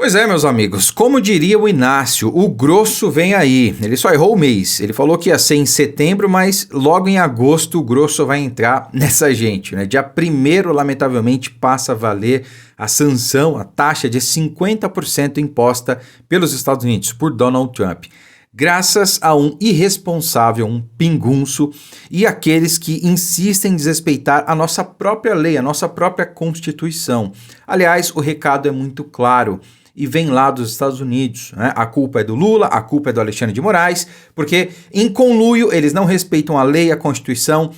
Pois é, meus amigos, como diria o Inácio, o grosso vem aí. Ele só errou o mês. Ele falou que ia ser em setembro, mas logo em agosto o grosso vai entrar nessa gente, né? Dia 1º, lamentavelmente, passa a valer a sanção, a taxa de 50% imposta pelos Estados Unidos por Donald Trump. Graças a um irresponsável, um pingunço e aqueles que insistem em desrespeitar a nossa própria lei, a nossa própria Constituição. Aliás, o recado é muito claro e vem lá dos Estados Unidos, né? A culpa é do Lula, a culpa é do Alexandre de Moraes, porque em conluio eles não respeitam a lei, a Constituição,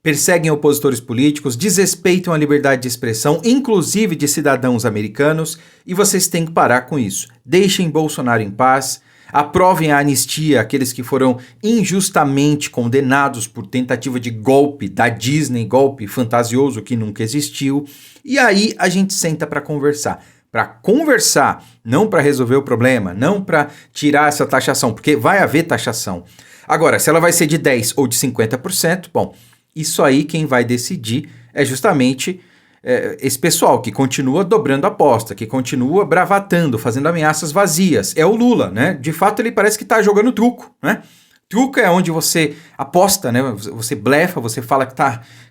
perseguem opositores políticos, desrespeitam a liberdade de expressão, inclusive de cidadãos americanos, e vocês têm que parar com isso. Deixem Bolsonaro em paz. Aprovem a anistia àqueles que foram injustamente condenados por tentativa de golpe da Disney, golpe fantasioso que nunca existiu. E aí a gente senta para conversar. Para conversar, não para resolver o problema, não para tirar essa taxação, porque vai haver taxação. Agora, se ela vai ser de 10% ou de 50%, bom, isso aí quem vai decidir é justamente esse pessoal que continua dobrando a aposta, que continua bravatando, fazendo ameaças vazias. É o Lula, né? De fato, ele parece que está jogando truco, né? Truco é onde você aposta, né? Você blefa, você fala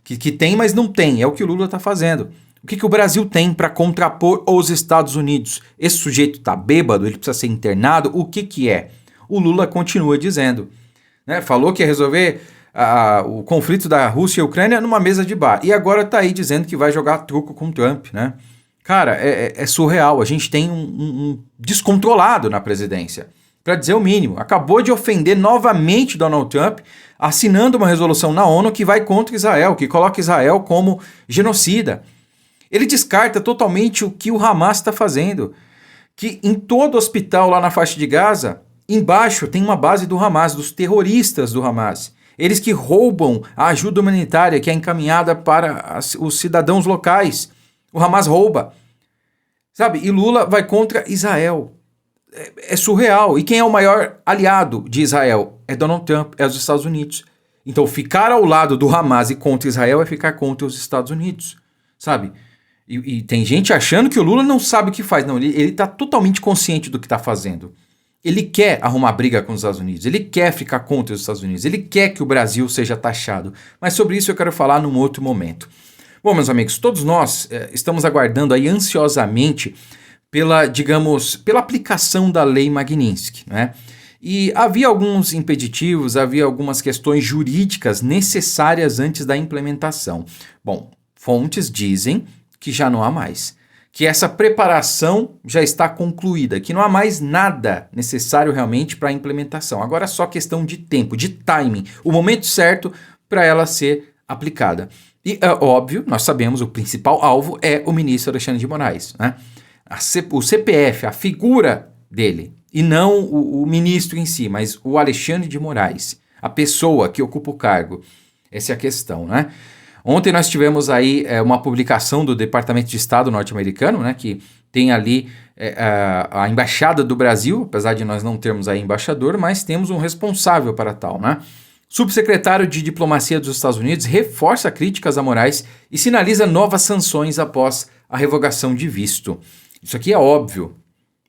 que tem, mas não tem. É o que o Lula está fazendo. O que o Brasil tem para contrapor os Estados Unidos? Esse sujeito está bêbado, ele precisa ser internado. O que é? O Lula continua dizendo, né? Falou que ia resolver o conflito da Rússia e a Ucrânia numa mesa de bar. E agora tá aí dizendo que vai jogar truco com Trump, né? Cara, é surreal. A gente tem um descontrolado na presidência, para dizer o mínimo. Acabou de ofender novamente Donald Trump, assinando uma resolução na ONU que vai contra Israel, que coloca Israel como genocida. Ele descarta totalmente o que o Hamas está fazendo. Que em todo hospital lá na faixa de Gaza, embaixo tem uma base do Hamas, dos terroristas do Hamas. Eles que roubam a ajuda humanitária que é encaminhada para os cidadãos locais. O Hamas rouba. Sabe? E Lula vai contra Israel. É surreal. E quem é o maior aliado de Israel? É Donald Trump, é os Estados Unidos. Então ficar ao lado do Hamas e contra Israel é ficar contra os Estados Unidos. Sabe? E tem gente achando que o Lula não sabe o que faz. Não, ele está totalmente consciente do que está fazendo. Ele quer arrumar briga com os Estados Unidos, ele quer ficar contra os Estados Unidos, ele quer que o Brasil seja taxado. Mas sobre isso eu quero falar num outro momento. Bom, meus amigos, todos nós estamos aguardando aí ansiosamente pela aplicação da Lei Magnitsky, né? E havia alguns impeditivos, havia algumas questões jurídicas necessárias antes da implementação. Bom, fontes dizem que já não há mais. Que essa preparação já está concluída, que não há mais nada necessário realmente para a implementação. Agora é só questão de tempo, de timing, o momento certo para ela ser aplicada. E é óbvio, nós sabemos, o principal alvo é o ministro Alexandre de Moraes, né? O CPF, a figura dele, e não o ministro em si, mas o Alexandre de Moraes, a pessoa que ocupa o cargo. Essa é a questão, né? Ontem nós tivemos aí uma publicação do Departamento de Estado norte-americano, né, que tem ali a Embaixada do Brasil, apesar de nós não termos aí embaixador, mas temos um responsável para tal, né? Subsecretário de Diplomacia dos Estados Unidos reforça críticas a Moraes e sinaliza novas sanções após a revogação de visto. Isso aqui é óbvio,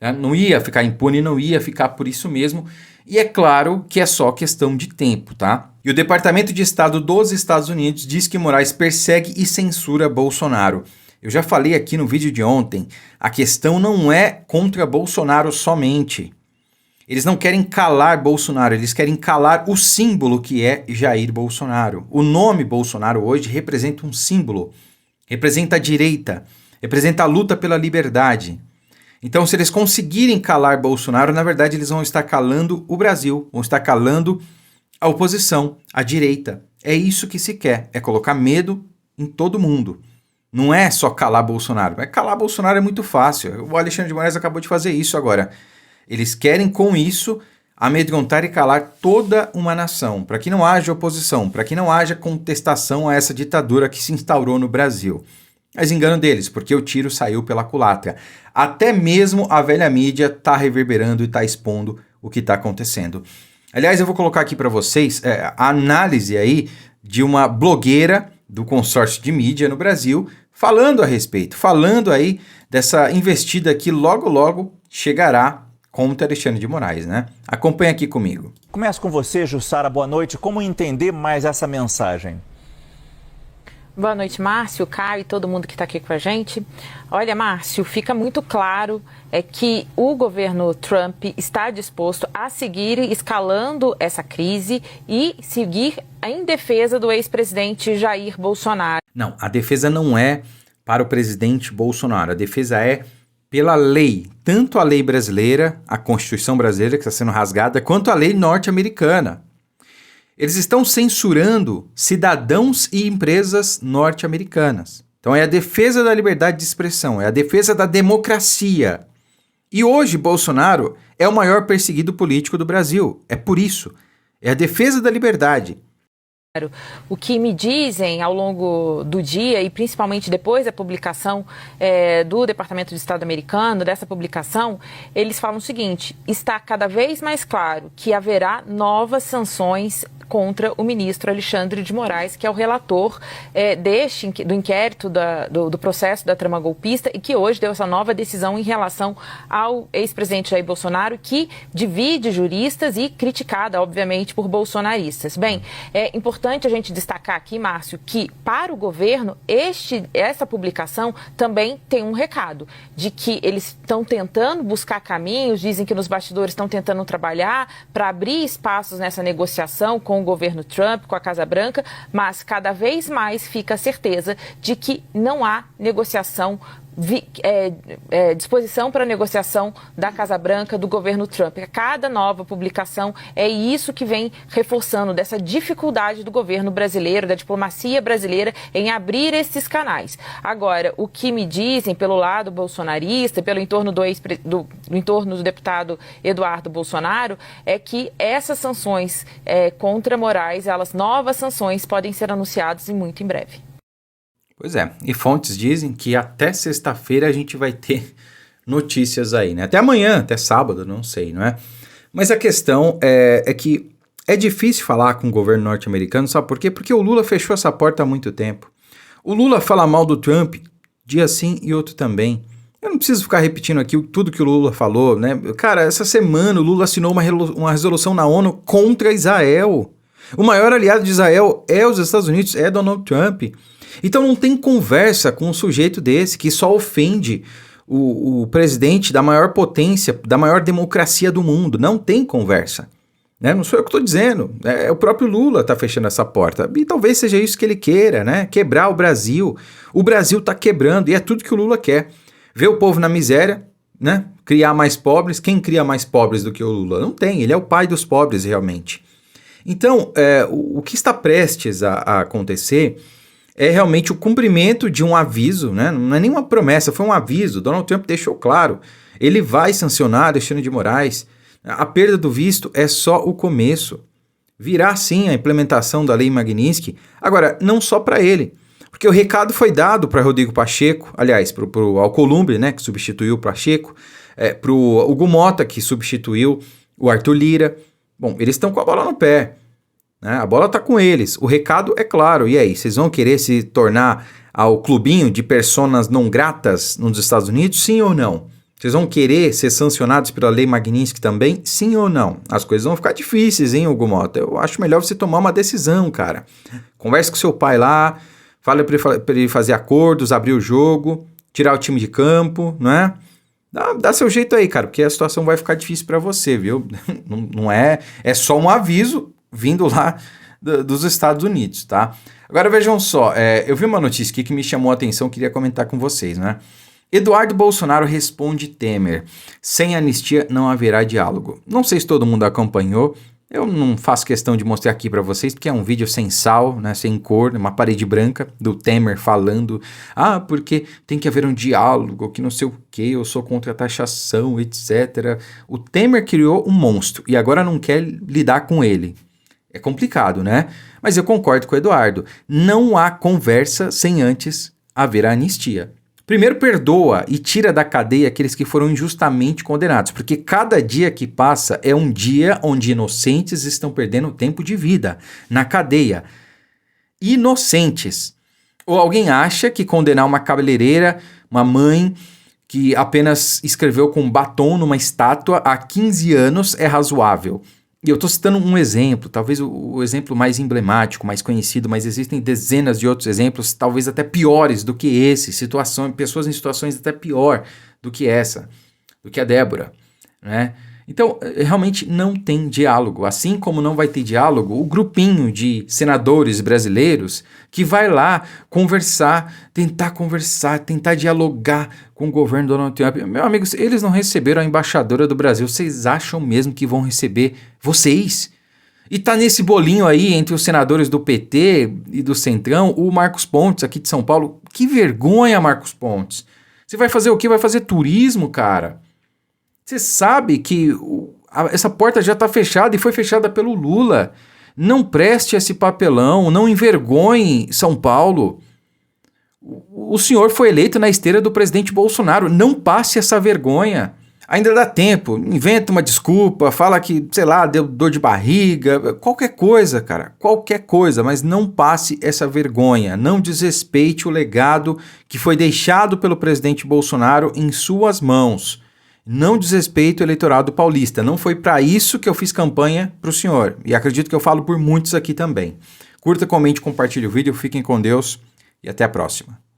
né? Não ia ficar impune, não ia ficar por isso mesmo. E é claro que é só questão de tempo, tá? E o Departamento de Estado dos Estados Unidos diz que Moraes persegue e censura Bolsonaro. Eu já falei aqui no vídeo de ontem, a questão não é contra Bolsonaro somente. Eles não querem calar Bolsonaro, eles querem calar o símbolo que é Jair Bolsonaro. O nome Bolsonaro hoje representa um símbolo, representa a direita, representa a luta pela liberdade. Então, se eles conseguirem calar Bolsonaro, na verdade, eles vão estar calando o Brasil, vão estar calando a oposição, a direita. É isso que se quer, é colocar medo em todo mundo. Não é só calar Bolsonaro. Mas calar Bolsonaro é muito fácil. O Alexandre de Moraes acabou de fazer isso agora. Eles querem, com isso, amedrontar e calar toda uma nação, para que não haja oposição, para que não haja contestação a essa ditadura que se instaurou no Brasil. Mas engano deles, porque o tiro saiu pela culatra. Até mesmo a velha mídia está reverberando e está expondo o que está acontecendo. Aliás, eu vou colocar aqui para vocês a análise aí de uma blogueira do consórcio de mídia no Brasil, falando a respeito, falando aí dessa investida que logo chegará contra Alexandre de Moraes, né? Acompanha aqui comigo. Começo com você, Jussara, boa noite. Como entender mais essa mensagem? Boa noite, Márcio, Caio e todo mundo que está aqui com a gente. Olha, Márcio, fica muito claro que o governo Trump está disposto a seguir escalando essa crise e seguir em defesa do ex-presidente Jair Bolsonaro. Não, a defesa não é para o presidente Bolsonaro, a defesa é pela lei, tanto a lei brasileira, a Constituição brasileira que está sendo rasgada, quanto a lei norte-americana. Eles estão censurando cidadãos e empresas norte-americanas. Então é a defesa da liberdade de expressão, é a defesa da democracia. E hoje Bolsonaro é o maior perseguido político do Brasil. É por isso. É a defesa da liberdade. O que me dizem ao longo do dia e principalmente depois da publicação do Departamento de Estado americano, dessa publicação, eles falam o seguinte: está cada vez mais claro que haverá novas sanções contra o ministro Alexandre de Moraes, que é o relator do inquérito do processo da trama golpista e que hoje deu essa nova decisão em relação ao ex-presidente Jair Bolsonaro, que divide juristas e criticada, obviamente, por bolsonaristas. Bem, é importante a gente destacar aqui, Márcio, que para o governo essa publicação também tem um recado de que eles estão tentando buscar caminhos, dizem que nos bastidores estão tentando trabalhar para abrir espaços nessa negociação com o governo Trump, com a Casa Branca, mas cada vez mais fica a certeza de que não há negociação, disposição para negociação da Casa Branca, do governo Trump. Cada nova publicação é isso que vem reforçando dessa dificuldade do governo brasileiro, da diplomacia brasileira em abrir esses canais. Agora, o que me dizem pelo lado bolsonarista, pelo entorno do deputado Eduardo Bolsonaro, é que essas sanções contra Moraes, novas sanções podem ser anunciadas e muito em breve. Pois é, e fontes dizem que até sexta-feira a gente vai ter notícias aí, né? Até amanhã, até sábado, não sei, não é? Mas a questão é que é difícil falar com o governo norte-americano, sabe por quê? Porque o Lula fechou essa porta há muito tempo. O Lula fala mal do Trump dia sim e outro também. Eu não preciso ficar repetindo aqui tudo que o Lula falou, né? Cara, essa semana o Lula assinou uma resolução na ONU contra Israel. O maior aliado de Israel é os Estados Unidos, é Donald Trump. Então não tem conversa com um sujeito desse que só ofende o presidente da maior potência, da maior democracia do mundo. Não tem conversa. Né? Não sou eu que estou dizendo. É o próprio Lula está fechando essa porta. E talvez seja isso que ele queira, né? Quebrar o Brasil. O Brasil está quebrando e é tudo que o Lula quer. Ver o povo na miséria, né? Criar mais pobres. Quem cria mais pobres do que o Lula? Não tem. Ele é o pai dos pobres, realmente. Então, o que está prestes a acontecer é realmente o cumprimento de um aviso, né? Não é nenhuma promessa, foi um aviso. Donald Trump deixou claro, ele vai sancionar Alexandre de Moraes. A perda do visto é só o começo. Virá sim a implementação da Lei Magnitsky, agora não só para ele, porque o recado foi dado para Rodrigo Pacheco, aliás, para o Alcolumbre, né, que substituiu o Pacheco, para o Hugo Mota, que substituiu o Arthur Lira. Bom, eles estão com a bola no pé. A bola está com eles, o recado é claro. E aí, vocês vão querer se tornar ao clubinho de personas não gratas nos Estados Unidos, sim ou não? Vocês vão querer ser sancionados pela Lei Magnitsky também, sim ou não? As coisas vão ficar difíceis, hein, Hugo Mota? Eu acho melhor você tomar uma decisão, cara. Converse com seu pai lá, fale para ele fazer acordos, abrir o jogo, tirar o time de campo, não é? Dá seu jeito aí, cara, porque a situação vai ficar difícil para você, viu? Não é só um aviso vindo lá dos Estados Unidos, tá? Agora vejam só, eu vi uma notícia aqui que me chamou a atenção, queria comentar com vocês, né? Eduardo Bolsonaro responde Temer: sem anistia não haverá diálogo. Não sei se todo mundo acompanhou, eu não faço questão de mostrar aqui para vocês, porque é um vídeo sem sal, né, sem cor, uma parede branca do Temer falando, porque tem que haver um diálogo, que não sei o que, eu sou contra a taxação, etc. O Temer criou um monstro e agora não quer lidar com ele. É complicado, né? Mas eu concordo com o Eduardo. Não há conversa sem antes haver a anistia. Primeiro, perdoa e tira da cadeia aqueles que foram injustamente condenados, porque cada dia que passa é um dia onde inocentes estão perdendo tempo de vida na cadeia. Inocentes. Ou alguém acha que condenar uma cabeleireira, uma mãe que apenas escreveu com batom numa estátua há 15 anos é razoável. E eu estou citando um exemplo, talvez o exemplo mais emblemático, mais conhecido, mas existem dezenas de outros exemplos, talvez até piores do que esse, pessoas em situações até pior do que essa, do que a Débora, né? Então, realmente não tem diálogo. Assim como não vai ter diálogo, o grupinho de senadores brasileiros que vai lá tentar dialogar com o governo do Donald Trump. Meu amigo, eles não receberam a embaixadora do Brasil. Vocês acham mesmo que vão receber vocês? E tá nesse bolinho aí entre os senadores do PT e do Centrão, o Marcos Pontes, aqui de São Paulo. Que vergonha, Marcos Pontes. Você vai fazer o quê? Vai fazer turismo, cara? Você sabe que essa porta já está fechada e foi fechada pelo Lula. Não preste esse papelão, não envergonhe São Paulo. O senhor foi eleito na esteira do presidente Bolsonaro. Não passe essa vergonha. Ainda dá tempo. Inventa uma desculpa, fala que, sei lá, deu dor de barriga. Qualquer coisa, cara. Qualquer coisa. Mas não passe essa vergonha. Não desrespeite o legado que foi deixado pelo presidente Bolsonaro em suas mãos. Não desrespeito o eleitorado paulista. Não foi para isso que eu fiz campanha para o senhor. E acredito que eu falo por muitos aqui também. Curta, comente, compartilhe o vídeo. Fiquem com Deus e até a próxima.